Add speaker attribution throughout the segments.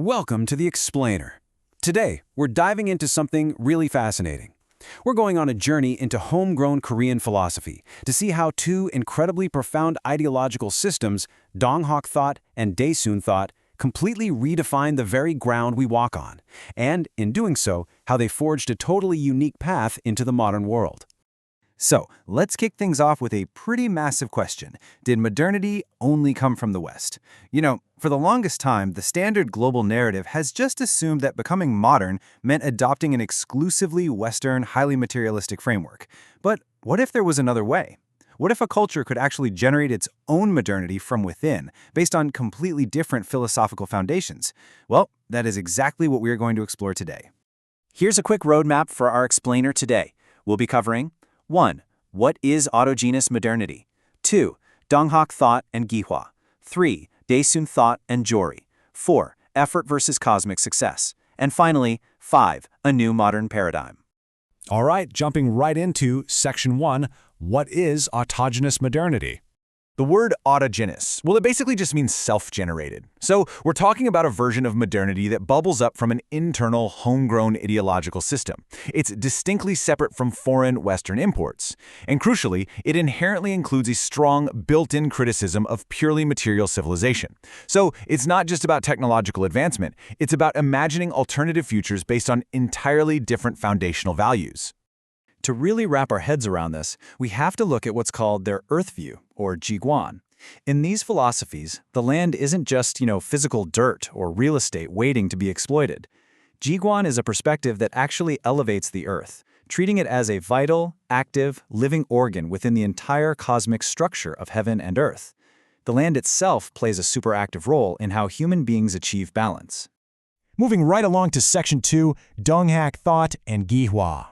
Speaker 1: Welcome to The Explainer. Today, we're diving into something really fascinating. We're going on a journey into homegrown Korean philosophy to see how two incredibly profound ideological systems, Donghak thought and Daesun thought, completely redefine the very ground we walk on, and, in doing so, how they forged a totally unique path into the modern world.
Speaker 2: So, let's kick things off with a pretty massive question. Did modernity only come from the West? For the longest time, the standard global narrative has just assumed that becoming modern meant adopting an exclusively Western, highly materialistic framework. But what if there was another way? What if a culture could actually generate its own modernity from within, based on completely different philosophical foundations? Well, that is exactly what we are going to explore today.
Speaker 3: Here's a quick roadmap for our explainer today. We'll be covering 1. What is autogenous modernity? 2. Donghak thought and Gihwa. 3. Daesun thought and Jori. 4. Effort versus cosmic success. And finally, 5. A new modern paradigm.
Speaker 4: All right, jumping right into Section 1, what is autogenous modernity?
Speaker 5: The word autogenous, well, it basically just means self-generated. So we're talking about a version of modernity that bubbles up from an internal, homegrown ideological system. It's distinctly separate from foreign Western imports. And crucially, it inherently includes a strong, built-in criticism of purely material civilization. So it's not just about technological advancement, it's about imagining alternative futures based on entirely different foundational values.
Speaker 2: To really wrap our heads around this, we have to look at what's called their Earth view, or Jiguan. In these philosophies, the land isn't just, physical dirt or real estate waiting to be exploited. Jiguan is a perspective that actually elevates the Earth, treating it as a vital, active, living organ within the entire cosmic structure of heaven and Earth. The land itself plays a superactive role in how human beings achieve balance.
Speaker 4: Moving right along to Section 2, Donghak thought and Gihwa.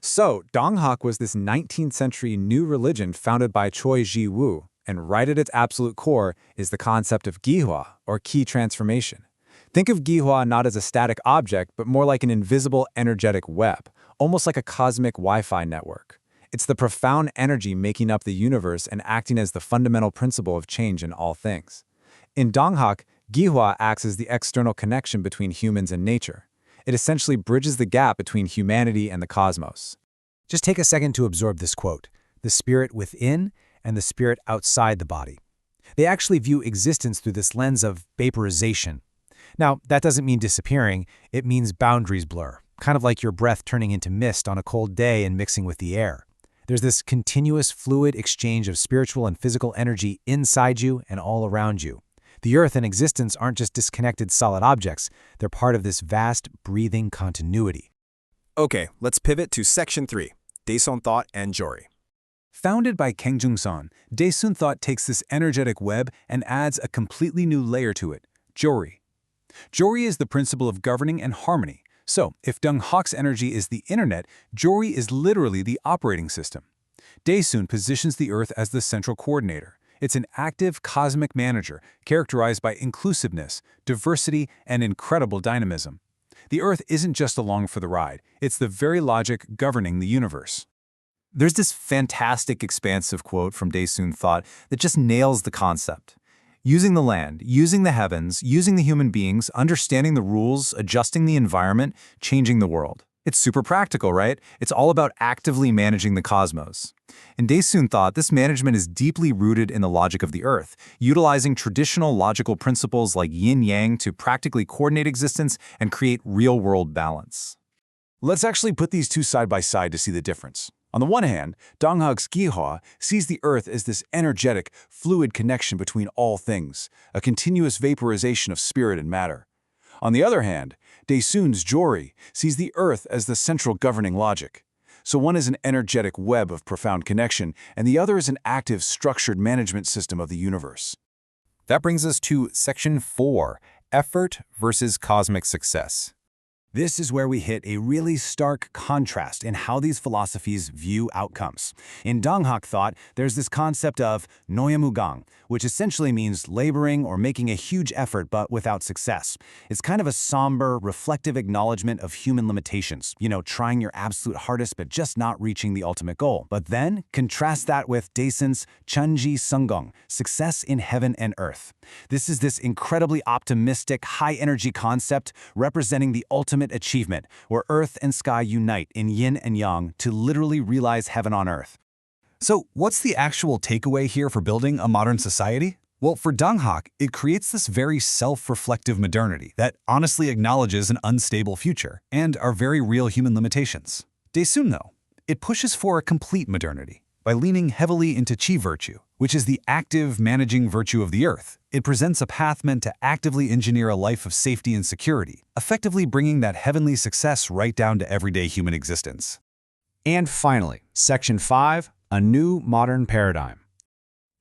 Speaker 6: So, Donghak was this 19th century new religion founded by Choi Ji-woo, and right at its absolute core is the concept of Gihwa, or key transformation. Think of Gihwa not as a static object, but more like an invisible energetic web, almost like a cosmic Wi-Fi network. It's the profound energy making up the universe and acting as the fundamental principle of change in all things. In Donghak, Gihwa acts as the external connection between humans and nature. It essentially bridges the gap between humanity and the cosmos.
Speaker 7: Just take a second to absorb this quote, the spirit within and the spirit outside the body. They actually view existence through this lens of vaporization. Now, that doesn't mean disappearing, it means boundaries blur, kind of like your breath turning into mist on a cold day and mixing with the air. There's this continuous fluid exchange of spiritual and physical energy inside you and all around you. The Earth and existence aren't just disconnected solid objects, they're part of this vast, breathing continuity.
Speaker 8: Okay, let's pivot to Section 3, Daesun thought and Jori.
Speaker 1: Founded by Kang Jung-son, Daesun thought takes this energetic web and adds a completely new layer to it, Jori. Jori is the principle of governing and harmony. So, if Donghak's energy is the internet, Jori is literally the operating system. Daesun positions the Earth as the central coordinator. It's an active cosmic manager characterized by inclusiveness, diversity, and incredible dynamism. The Earth isn't just along for the ride, it's the very logic governing the universe.
Speaker 2: There's this fantastic expansive quote from Daesun thought that just nails the concept. Using the land, using the heavens, using the human beings, understanding the rules, adjusting the environment, changing the world. It's super practical, right? It's all about actively managing the cosmos. In Daesun thought, this management is deeply rooted in the logic of the Earth, utilizing traditional logical principles like yin-yang to practically coordinate existence and create real-world balance.
Speaker 1: Let's actually put these two side by side to see the difference. On the one hand, Donghak's Gihwa sees the Earth as this energetic, fluid connection between all things, a continuous vaporization of spirit and matter. On the other hand, Daesun's Jori sees the Earth as the central governing logic. So one is an energetic web of profound connection, and the other is an active, structured management system of the universe.
Speaker 8: That brings us to Section 4, Effort versus Cosmic Success.
Speaker 1: This is where we hit a really stark contrast in how these philosophies view outcomes. In Donghak thought, there's this concept of noyamugang, which essentially means laboring or making a huge effort but without success. It's kind of a somber, reflective acknowledgement of human limitations, trying your absolute hardest but just not reaching the ultimate goal. But then, contrast that with Daesun's Chunji Sunggong, success in heaven and earth. This is this incredibly optimistic, high-energy concept representing the ultimate achievement, where earth and sky unite in yin and yang to literally realize heaven on earth.
Speaker 2: So, what's the actual takeaway here for building a modern society? Well, for Donghak, it creates this very self-reflective modernity that honestly acknowledges an unstable future and our very real human limitations. Daesun, though, it pushes for a complete modernity. By leaning heavily into Qi virtue, which is the active, managing virtue of the earth, it presents a path meant to actively engineer a life of safety and security, effectively bringing that heavenly success right down to everyday human existence.
Speaker 4: And finally, Section 5, a new modern paradigm.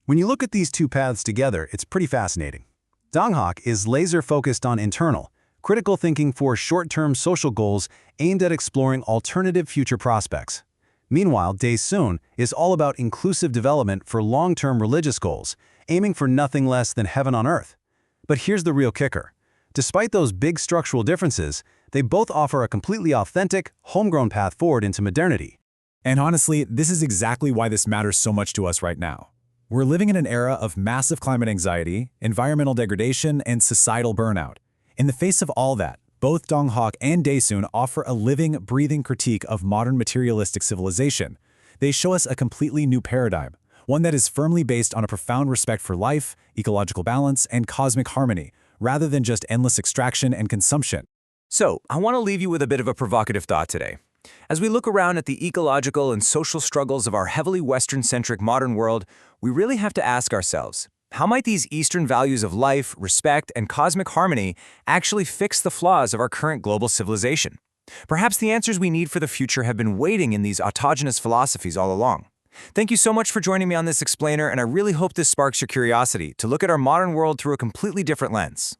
Speaker 1: When you look at these two paths together, it's pretty fascinating. Donghak is laser-focused on internal, critical thinking for short-term social goals aimed at exploring alternative future prospects. Meanwhile, Daesun is all about inclusive development for long-term religious goals, aiming for nothing less than heaven on earth. But here's the real kicker. Despite those big structural differences, they both offer a completely authentic, homegrown path forward into modernity.
Speaker 2: And honestly, this is exactly why this matters so much to us right now. We're living in an era of massive climate anxiety, environmental degradation, and societal burnout. In the face of all that, both Donghak and Daesun offer a living, breathing critique of modern materialistic civilization. They show us a completely new paradigm, one that is firmly based on a profound respect for life, ecological balance, and cosmic harmony, rather than just endless extraction and consumption.
Speaker 3: So, I want to leave you with a bit of a provocative thought today. As we look around at the ecological and social struggles of our heavily Western-centric modern world, we really have to ask ourselves, how might these Eastern values of life, respect, and cosmic harmony actually fix the flaws of our current global civilization? Perhaps the answers we need for the future have been waiting in these autogenous philosophies all along. Thank you so much for joining me on this explainer, and I really hope this sparks your curiosity to look at our modern world through a completely different lens.